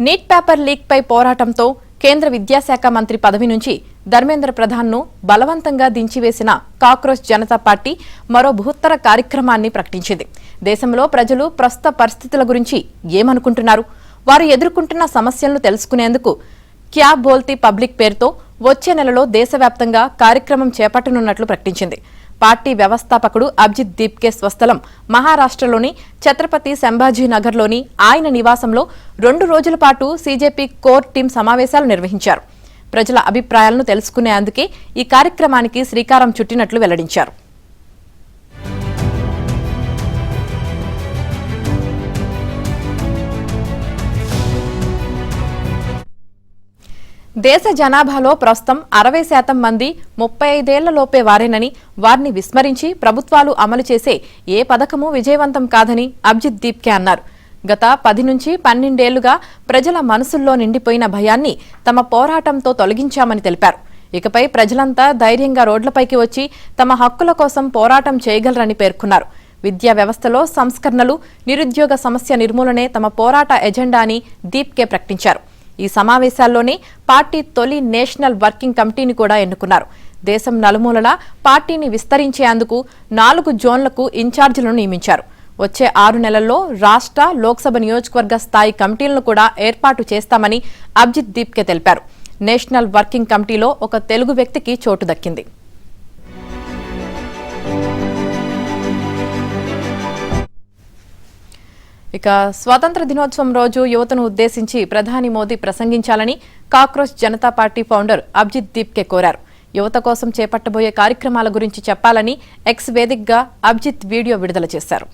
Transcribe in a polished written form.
Neat paper leak పై పోరాటంతో కేంద్ర విద్యాశాఖ మంత్రి పదవి నుంచి ధర్మేంద్ర ప్రధాన్ను బలవంతంగా దించివేసిన కాక్రోచ్ జనతా పార్టీ మరో బృహత్తర కార్యక్రమాన్ని ప్రకటించింది. దేశంలో ప్రజలు ప్రస్తుత పరిస్థితుల గురించి ఏమనుకుంటున్నారు, వారు ఎదుర్కొంటున్న సమస్యలను తెలుసుకునేందుకు క్యా బోల్తీ పబ్లిక్ పేరుతో వచ్చే నెలలో దేశవ్యాప్తంగా కార్యక్రమం చేపట్టనున్నట్లు ప్రకటించింది. పార్టీ వ్యవస్థాపకుడు అభిజిత్ దీప్కే స్వస్థలం మహారాష్ట్రలోని ఛత్రపతి సంభాజీనగర్లోని ఆయన నివాసంలో 2 రోజుల పాటు సీజేపీ కోర్ టీం సమావేశాలు నిర్వహించారు. ప్రజల అభిప్రాయాలను తెలుసుకునేందుకే ఈ కార్యక్రమానికి శ్రీకారం చుట్టినట్లు వెల్లడించారు. దేశ జనాభాలో ప్రస్తుతం 60% మంది 35 ఏళ్లలోపే వారేనని, వారిని విస్మరించి ప్రభుత్వాలు అమలు చేసే ఏ పథకమూ విజయవంతం కాదని అభిజిత్ దీప్కే అన్నారు. గత 10 నుంచి 12 ఏళ్లుగా ప్రజల మనసుల్లో నిండిపోయిన భయాన్ని తమ పోరాటంతో తొలగించామని తెలిపారు. ఇకపై ప్రజలంతా ధైర్యంగా రోడ్లపైకి వచ్చి తమ హక్కుల కోసం పోరాటం చేయగలరని పేర్కొన్నారు. విద్యా వ్యవస్థలో సంస్కరణలు, నిరుద్యోగ సమస్య నిర్మూలనే తమ పోరాట ఎజెండా అని దీప్కే ప్రకటించారు. ఈ సమావేశాల్లోనే పార్టీ తొలి నేషనల్ వర్కింగ్ కమిటీని కూడా ఎన్నుకున్నారు. దేశం నలుమూలలా పార్టీని విస్తరించేందుకు 4 జోన్లకు ఇన్ఛార్జీలను నియమించారు. వచ్చే 6 నెలల్లో రాష్ట్ర, లోక్సభ నియోజకవర్గ స్థాయి కమిటీలను కూడా ఏర్పాటు చేస్తామని అభిజిత్ దీప్కే తెలిపారు. నేషనల్ వర్కింగ్ కమిటీలో ఒక తెలుగు వ్యక్తికి చోటు దక్కింది. ఇక స్వాతంత్ర దినోత్సవం రోజు యువతను ఉద్దేశించి ప్రధాని మోదీ ప్రసంగించాలని cockroach Janata party founder Abhijit Dipke కోరారు. యువత కోసం చేపట్టబోయే కార్యక్రమాల గురించి చెప్పాలని ఎక్స్ వేదికగా అభిజిత్ వీడియో విడుదల చేశారు.